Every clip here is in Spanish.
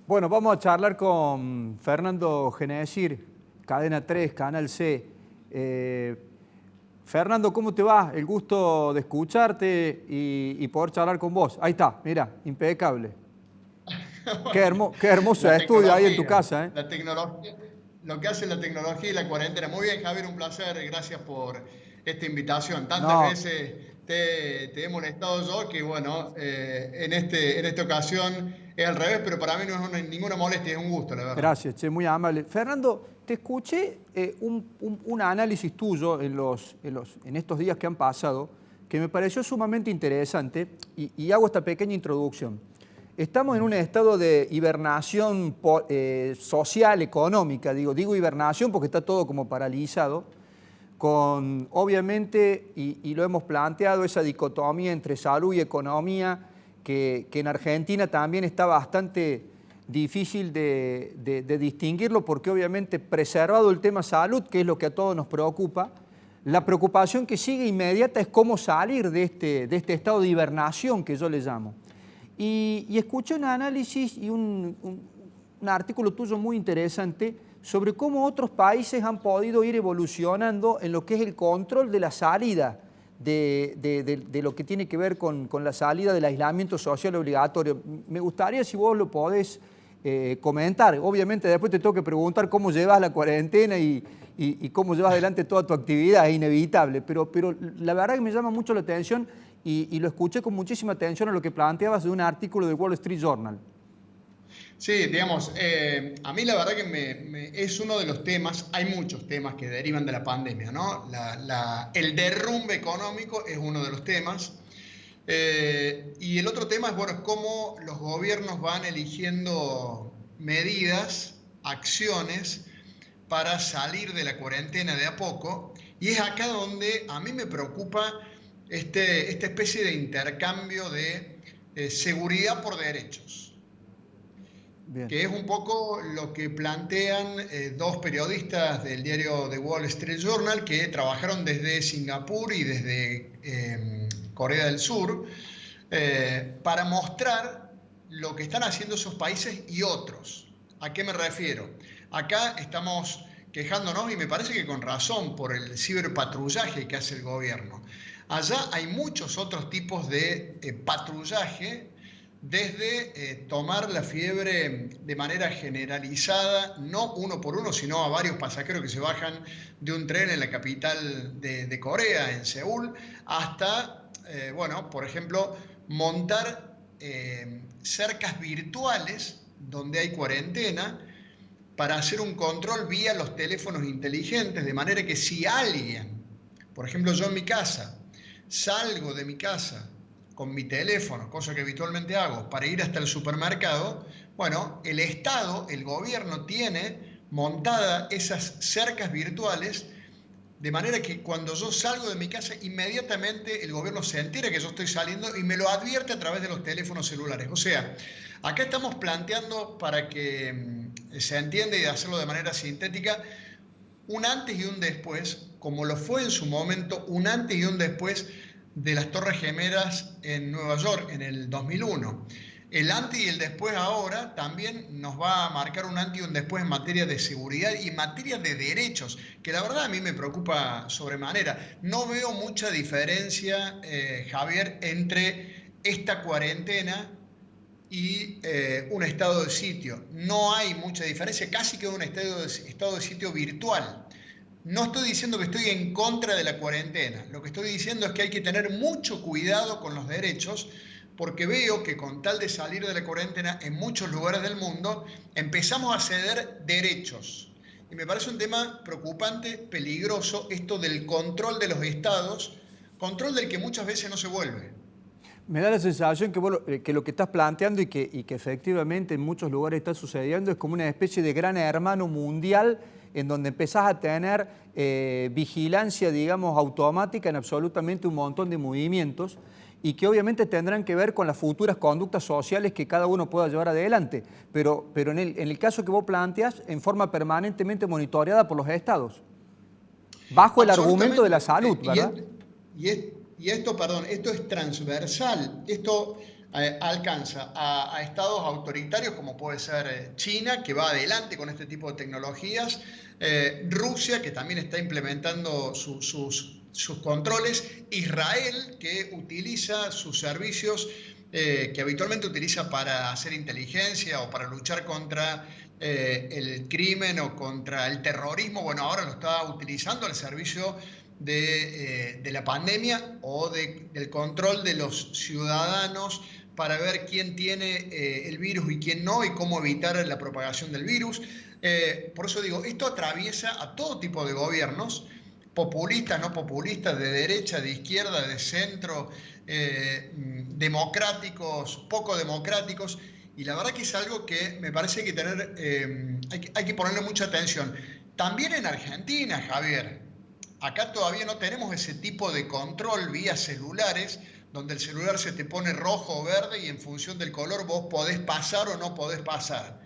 Bueno, vamos a charlar con Fernando Genesir, Cadena 3, Canal C. Fernando, ¿cómo te va? El gusto de escucharte y poder charlar con vos. Ahí está, mira, impecable. Qué hermoso La estudio ahí en tu tecnología, casa, ¿eh? la tecnología, lo que hace la tecnología y la cuarentena. Muy bien, Javier, un placer. Gracias por esta invitación. Tantas No, veces te he molestado yo que, bueno, en esta ocasión es al revés, pero para mí no es ninguna molestia, es un gusto, la verdad. gracias, che, muy amable. Fernando, te escuché un análisis tuyo en estos días que han pasado que me pareció sumamente interesante y hago esta pequeña introducción. Estamos en un estado de hibernación social, económica, digo hibernación porque está todo como paralizado, con obviamente, y lo hemos planteado, esa dicotomía entre salud y economía, que en Argentina también está bastante difícil de distinguirlo, porque obviamente preservado el tema salud, que es lo que a todos nos preocupa, la preocupación que sigue inmediata es cómo salir de este estado de hibernación que yo le llamo. Y escuché un análisis y un artículo tuyo muy interesante sobre cómo otros países han podido ir evolucionando en lo que es el control de la salida, de lo que tiene que ver con la salida del aislamiento social obligatorio. Me gustaría si vos lo podés comentar. Obviamente después te tengo que preguntar cómo llevas la cuarentena y cómo llevas adelante toda tu actividad, es inevitable, pero la verdad que me llama mucho la atención y lo escuché con muchísima atención a lo que planteabas de un artículo del Wall Street Journal. Sí, digamos, a mí la verdad que es uno de los temas, hay muchos temas que derivan de la pandemia, ¿no? El derrumbe económico es uno de los temas. Y el otro tema es, bueno, cómo los gobiernos van eligiendo medidas, acciones para salir de la cuarentena de a poco. Y es acá donde a mí me preocupa esta especie de intercambio de seguridad por derechos, Bien. que es un poco lo que plantean dos periodistas del diario The Wall Street Journal que trabajaron desde Singapur y desde Corea del Sur para mostrar lo que están haciendo esos países y otros. ¿A qué me refiero? Acá estamos quejándonos, y me parece que con razón, por el ciberpatrullaje que hace el gobierno. Allá hay muchos otros tipos de patrullaje, desde tomar la fiebre de manera generalizada, no uno por uno, sino a varios pasajeros que se bajan de un tren en la capital de Corea, en Seúl, hasta, bueno, por ejemplo, montar cercas virtuales donde hay cuarentena para hacer un control vía los teléfonos inteligentes, de manera que si alguien, por ejemplo yo en mi casa, salgo de mi casa con mi teléfono, cosa que habitualmente hago, para ir hasta el supermercado, bueno, el Estado, el gobierno tiene montadas esas cercas virtuales, de manera que cuando yo salgo de mi casa, inmediatamente el gobierno se entera que yo estoy saliendo y me lo advierte a través de los teléfonos celulares. O sea, acá estamos planteando, para que se entienda y de hacerlo de manera sintética, un antes y un después, como lo fue en su momento un antes y un después de las Torres Gemelas en Nueva York en el 2001. El antes y el después ahora también nos va a marcar un antes y un después en materia de seguridad y en materia de derechos, que la verdad a mí me preocupa sobremanera. No veo mucha diferencia, Javier, entre esta cuarentena y un estado de sitio. No hay mucha diferencia, casi que un estado de sitio virtual. No estoy diciendo que estoy en contra de la cuarentena, lo que estoy diciendo es que hay que tener mucho cuidado con los derechos, porque veo que con tal de salir de la cuarentena en muchos lugares del mundo empezamos a ceder derechos. Y me parece un tema preocupante, peligroso, esto del control de los estados, control del que muchas veces no se vuelve. Me da la sensación que lo que estás planteando y que efectivamente en muchos lugares está sucediendo es como una especie de gran hermano mundial en donde empezás a tener vigilancia, digamos, automática en absolutamente un montón de movimientos y que obviamente tendrán que ver con las futuras conductas sociales que cada uno pueda llevar adelante, pero en el caso que vos planteas, en forma permanentemente monitoreada por los estados, bajo el argumento de la Absolutamente. salud, ¿verdad? Y esto, perdón, esto es transversal. Esto alcanza a estados autoritarios como puede ser China, que va adelante con este tipo de tecnologías, Rusia, que también está implementando sus controles, Israel, que utiliza sus servicios que habitualmente utiliza para hacer inteligencia o para luchar contra el crimen o contra el terrorismo. Bueno, ahora lo está utilizando al servicio de la pandemia o del control de los ciudadanos para ver quién tiene el virus y quién no, y cómo evitar la propagación del virus. Por eso digo, esto atraviesa a todo tipo de gobiernos, populistas, no populistas, de derecha, de izquierda, de centro, democráticos, poco democráticos, y la verdad que es algo que me parece que hay que ponerle mucha atención. También en Argentina, Javier, acá todavía no tenemos ese tipo de control vía celulares, donde el celular se te pone rojo o verde y en función del color vos podés pasar o no podés pasar.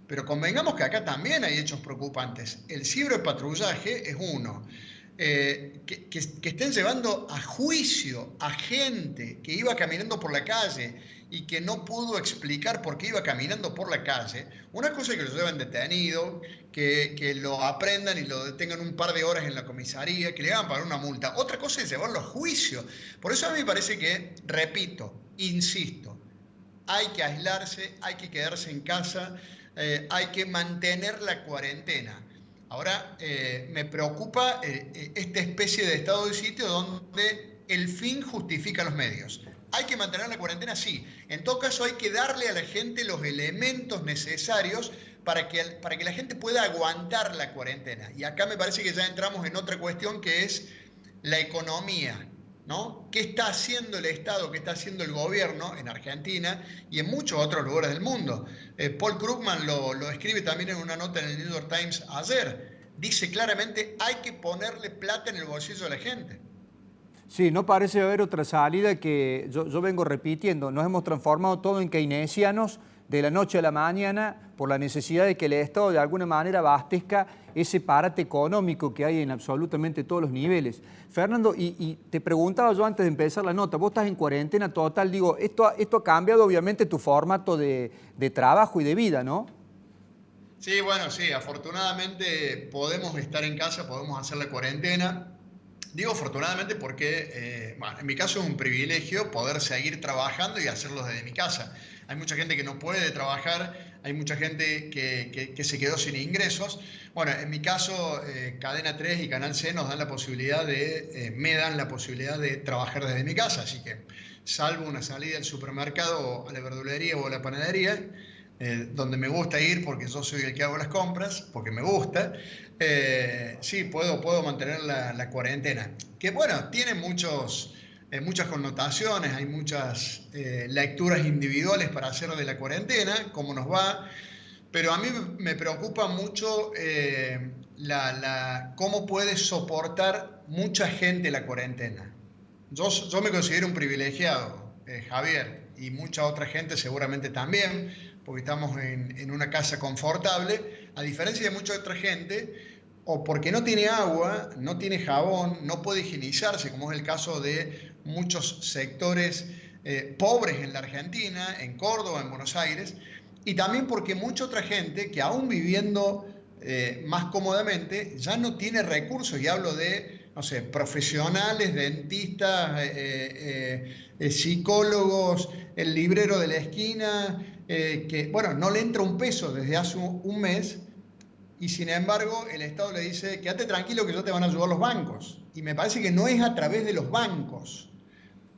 Pero convengamos que acá también hay hechos preocupantes. El ciberpatrullaje es uno. Que estén llevando a juicio a gente que iba caminando por la calle y que no pudo explicar por qué iba caminando por la calle. Una cosa es que lo lleven detenido, que lo aprendan y lo detengan un par de horas en la comisaría, que le hagan pagar una multa. Otra cosa es llevarlo a juicio. Por eso a mí me parece que, repito, insisto, hay que aislarse, hay que quedarse en casa, hay que mantener la cuarentena. Ahora, me preocupa esta especie de estado de sitio donde el fin justifica los medios. ¿Hay que mantener la cuarentena? Sí. En todo caso, hay que darle a la gente los elementos necesarios para que la gente pueda aguantar la cuarentena. Y acá me parece que ya entramos en otra cuestión, que es la economía, ¿no? ¿Qué está haciendo el Estado, qué está haciendo el gobierno en Argentina y en muchos otros lugares del mundo? Paul Krugman lo escribe también en una nota en el New York Times ayer. Dice claramente, hay que ponerle plata en el bolsillo de la gente. Sí, no parece haber otra salida que yo vengo repitiendo. Nos hemos transformado todo en keynesianos de la noche a la mañana por la necesidad de que el Estado de alguna manera abastezca ese parate económico que hay en absolutamente todos los niveles. Fernando, y te preguntaba yo antes de empezar la nota, vos estás en cuarentena total, digo, esto ha cambiado obviamente tu formato de trabajo y de vida, ¿no? Sí, bueno, sí, afortunadamente podemos estar en casa, podemos hacer la cuarentena. Digo afortunadamente porque, bueno, en mi caso es un privilegio poder seguir trabajando y hacerlo desde mi casa. Hay mucha gente que no puede trabajar, hay mucha gente que se quedó sin ingresos. Bueno, en mi caso, Cadena 3 y Canal C nos dan la posibilidad me dan la posibilidad de trabajar desde mi casa, así que salvo una salida al supermercado, a la verdulería o a la panadería, donde me gusta ir porque yo soy el que hago las compras, porque me gusta, sí, puedo mantener la cuarentena. Que bueno, tiene muchas connotaciones, hay muchas lecturas individuales para hacer de la cuarentena, cómo nos va, pero a mí me preocupa mucho cómo puede soportar mucha gente la cuarentena. Yo me considero un privilegiado, Javier, y mucha otra gente seguramente también, porque estamos en una casa confortable, a diferencia de mucha otra gente, o porque no tiene agua, no tiene jabón, no puede higienizarse, como es el caso de muchos sectores pobres en la Argentina, en Córdoba, en Buenos Aires, y también porque mucha otra gente que aún viviendo más cómodamente ya no tiene recursos, y hablo de, no sé, profesionales, dentistas, psicólogos, el librero de la esquina, que, bueno, no le entra un peso desde hace un mes, y sin embargo el Estado le dice, quédate tranquilo que ya te van a ayudar los bancos. Y me parece que no es a través de los bancos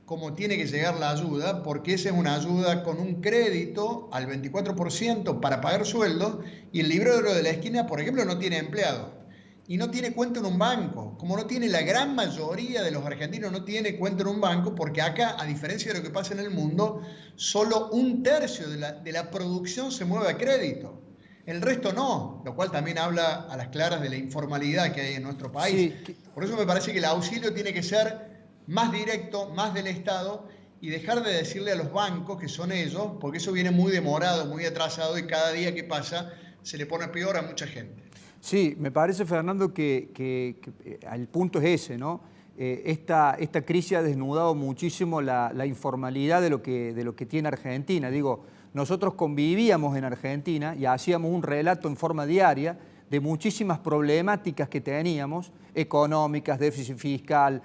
como tiene que llegar la ayuda, porque esa es una ayuda con un crédito al 24% para pagar sueldos, y el librero de la esquina, por ejemplo, no tiene empleado y no tiene cuenta en un banco, como no tiene la gran mayoría de los argentinos, no tiene cuenta en un banco, porque acá, a diferencia de lo que pasa en el mundo, solo un tercio de la producción se mueve a crédito. El resto no, lo cual también habla a las claras de la informalidad que hay en nuestro país. Sí, Por eso me parece que el auxilio tiene que ser más directo, más del Estado, y dejar de decirle a los bancos que son ellos, porque eso viene muy demorado, muy atrasado, y cada día que pasa se le pone peor a mucha gente. sí, me parece, Fernando, que el punto es ese, ¿no? esta crisis ha desnudado muchísimo la informalidad de lo que tiene Argentina. Digo, nosotros convivíamos en Argentina y hacíamos un relato en forma diaria de muchísimas problemáticas que teníamos, económicas, déficit fiscal,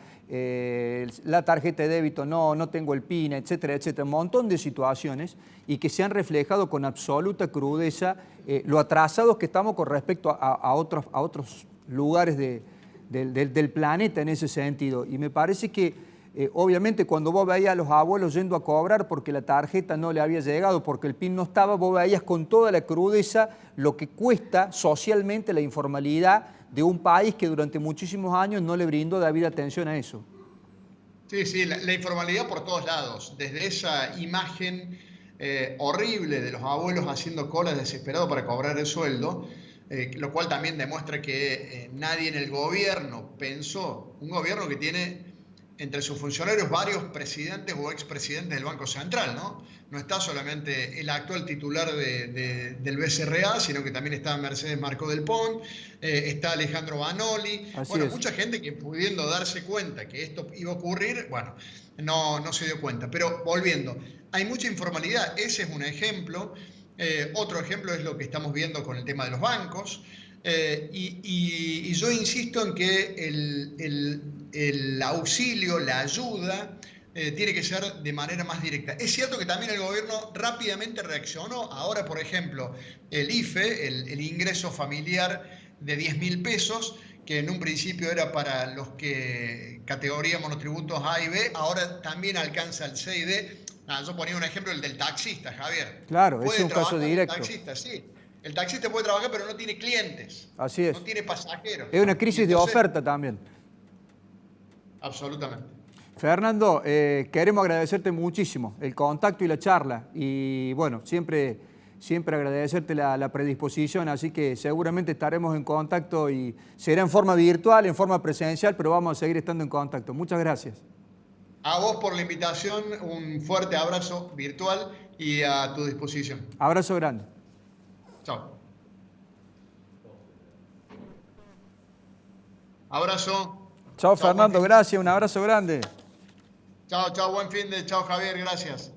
la tarjeta de débito, no tengo el PIN, etcétera, etcétera, un montón de situaciones y que se han reflejado con absoluta crudeza lo atrasados que estamos con respecto a otros lugares del planeta en ese sentido. Y me parece que obviamente cuando vos veías a los abuelos yendo a cobrar porque la tarjeta no le había llegado, porque el PIN no estaba, vos veías con toda la crudeza lo que cuesta socialmente la informalidad de un país que durante muchísimos años no le brindó debida atención a eso. Sí, sí, la informalidad por todos lados, desde esa imagen horrible de los abuelos haciendo colas desesperados para cobrar el sueldo, lo cual también demuestra que nadie en el gobierno pensó, un gobierno que tiene entre sus funcionarios varios presidentes o expresidentes del Banco Central, ¿no? No está solamente el actual titular del BCRA, sino que también está Mercedes Marco del Pont, está Alejandro Banoli, Así bueno, es. mucha gente que pudiendo darse cuenta que esto iba a ocurrir, bueno, no se dio cuenta. Pero volviendo, hay mucha informalidad, ese es un ejemplo. Otro ejemplo es lo que estamos viendo con el tema de los bancos. Y yo insisto en que el auxilio, la ayuda, tiene que ser de manera más directa. Es cierto que también el gobierno rápidamente reaccionó. Ahora, por ejemplo, el IFE, el ingreso familiar de 10.000 pesos, que en un principio era para los que categoría monotributos A y B, ahora también alcanza el C y D. Yo ponía un ejemplo, el del taxista, Javier. Claro, ese es ¿Puede un caso trabajar el directo. taxista? Sí. El taxista puede trabajar, pero no tiene clientes, Así no es. tiene pasajeros. Es una Y crisis de entonces, oferta también. absolutamente. Fernando, queremos agradecerte muchísimo el contacto y la charla y bueno, siempre agradecerte la predisposición, así que seguramente estaremos en contacto y será en forma virtual, en forma presencial, pero vamos a seguir estando en contacto. Muchas gracias. A vos por la invitación, un fuerte abrazo virtual y a tu disposición. Abrazo grande. Chao. Abrazo. Chao Chao, buen Fernando, fin. gracias, un abrazo grande. Chao, chao, buen fin de. Chao, Javier, gracias.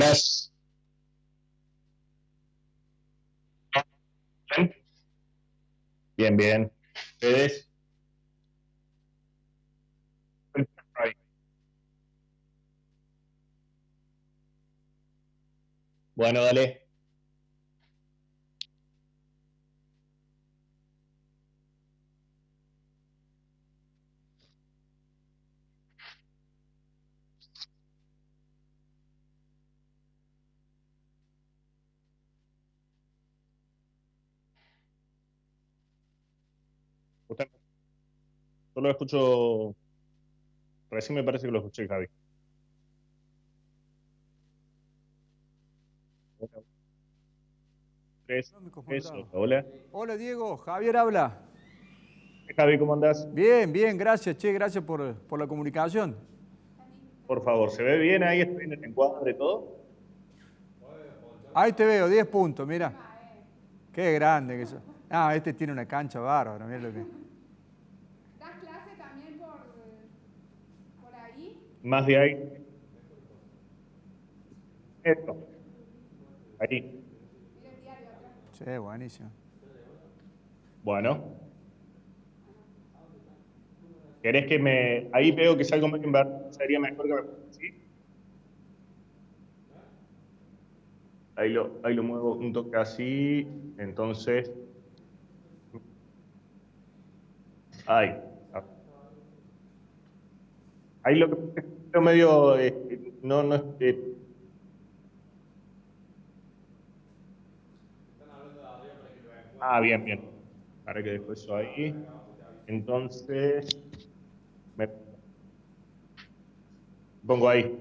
días. Bien, bien. ¿Ustedes? Bueno, dale. Usted- Yo lo escucho, recién me parece que lo escuché, Javi. Bueno, tres, Económicos, tres, Mondrado. hola. Hola Diego, Javier habla. Javi, ¿cómo andás? Bien, bien, gracias, che, gracias por la comunicación. Por favor, ¿se ve bien ahí? ¿Estoy en el encuadre todo? Ahí te veo, 10 puntos, mira. Qué grande que eso. Ah, este tiene una cancha bárbara, mira lo que. ¿Das clase también por ahí? Más de ahí. Esto, ahí. Mira el diario atrás. Sí, buenísimo. Bueno. ¿Querés que me... Ahí veo que es algo más invertido, sería mejor que me ponga así. Ahí lo muevo un toque así. Entonces, ahí. Ahí lo que pasa es que veo medio... no, no, bien, bien. Para que dejo eso ahí. Entonces, me pongo ahí.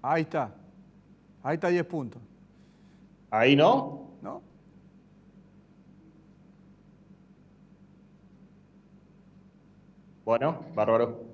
Ahí está. Ahí está 10 puntos. Ahí, ¿no? ¿No? Bueno, bárbaro.